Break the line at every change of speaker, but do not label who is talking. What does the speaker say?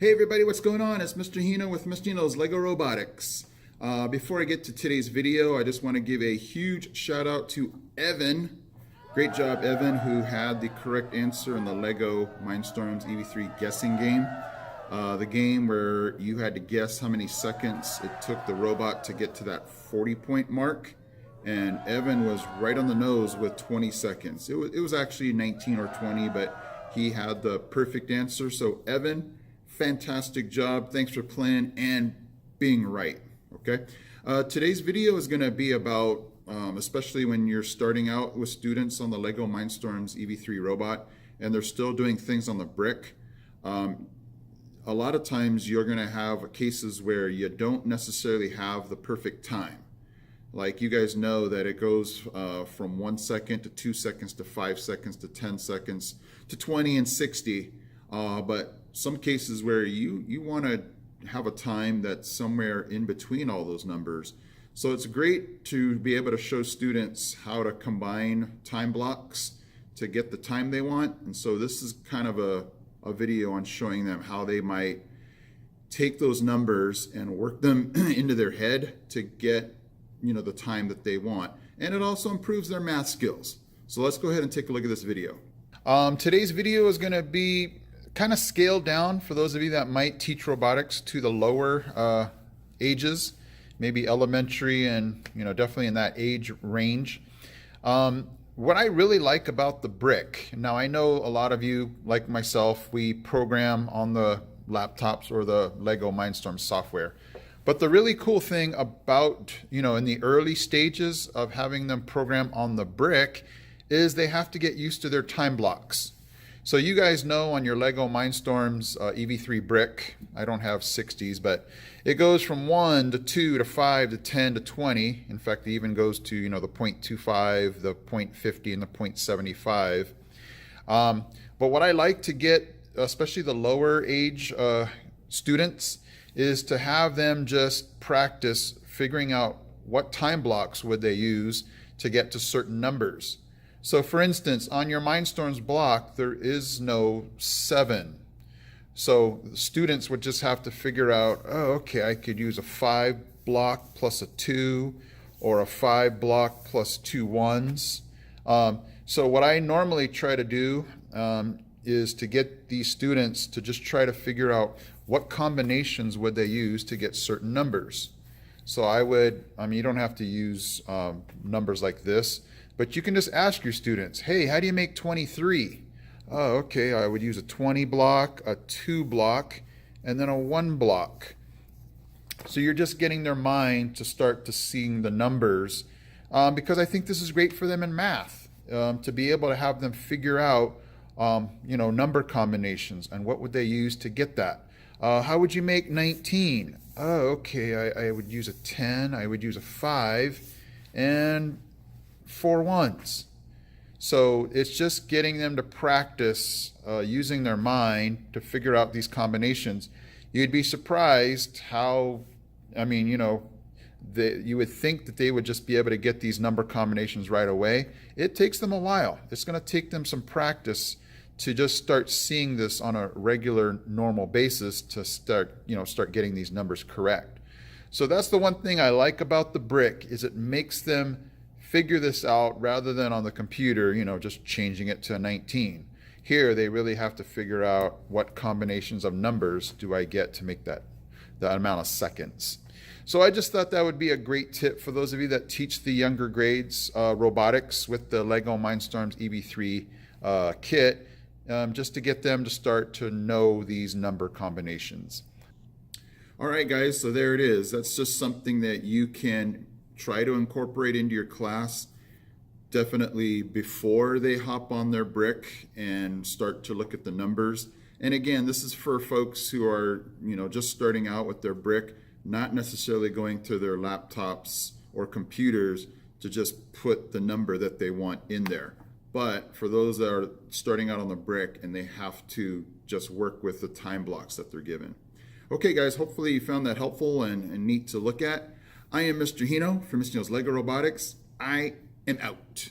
Hey everybody, what's going on? It's Mr. Hino with Mr. Hino's LEGO Robotics. Before I get to today's video, I just want to give a huge shout out to Evan. Great job, Evan, who had the correct answer in the LEGO Mindstorms EV3 guessing game. The game where you had to guess how many seconds it took the robot to get to that 40-point mark. And Evan was right on the nose with 20 seconds. It was actually 19 or 20, but he had the perfect answer. So Evan, fantastic job. Thanks for playing and being right. Okay. Today's video is going to be about, especially when you're starting out with students on the LEGO Mindstorms EV3 robot and they're still doing things on the brick. A lot of times you're going to have cases where you don't necessarily have the perfect time. Like you guys know that it goes from 1 second to 2 seconds to 5 seconds to 10 seconds to 20 and 60. But some cases where you want to have a time that's somewhere in between all those numbers. So it's great to be able to show students how to combine time blocks to get the time they want. And so this is kind of a video on showing them how they might take those numbers and work them into their head to get the time that they want. And it also improves their math skills. So let's go ahead and take a look at this video. Today's video is going to be kind of scaled down for those of you that might teach robotics to the lower ages, maybe elementary and definitely in that age range. What I really like about the brick, now I know a lot of you, like myself, we program on the laptops or the LEGO Mindstorms software. But the really cool thing about, in the early stages of having them program on the brick is they have to get used to their time blocks. So you guys know on your LEGO Mindstorms EV3 Brick, I don't have 60s, but it goes from 1 to 2 to 5 to 10 to 20. In fact, it even goes to, the 0.25, the 0.50, and the 0.75. But what I like to get, especially the lower age students, is to have them just practice figuring out what time blocks would they use to get to certain numbers. So for instance, on your Mindstorms block, there is no 7. So the students would just have to figure out, oh, okay, I could use a 5 block plus a 2, or a 5 block plus 2 1s. So what I normally try to do is to get these students to just try to figure out what combinations would they use to get certain numbers. So you don't have to use numbers like this, but you can just ask your students, hey, how do you make 23? Oh, okay, I would use a 20 block, a 2 block, and then a 1 block. So you're just getting their mind to start to seeing the numbers, because I think this is great for them in math, to be able to have them figure out number combinations and what would they use to get that. How would you make 19? Oh, okay, I would use a 10, I would use a 5, and 4 1s. So it's just getting them to practice using their mind to figure out these combinations. You'd be surprised how, you would think that they would just be able to get these number combinations right away. It takes them a while. It's going to take them some practice to just start seeing this on a regular, normal basis to start getting these numbers correct. So that's the one thing I like about the brick, is it makes them figure this out rather than on the computer, just changing it to a 19. Here, they really have to figure out what combinations of numbers do I get to make that amount of seconds. So I just thought that would be a great tip for those of you that teach the younger grades robotics with the LEGO Mindstorms EV3 kit, just to get them to start to know these number combinations. All right, guys, so there it is. That's just something that you can try to incorporate into your class, definitely before they hop on their brick and start to look at the numbers. And again, this is for folks who are, just starting out with their brick, not necessarily going to their laptops or computers to just put the number that they want in there. But for those that are starting out on the brick and they have to just work with the time blocks that they're given. Okay, guys, hopefully you found that helpful and neat to look at. I am Mr. Hino from Mr. Hino's LEGO Robotics. I am out.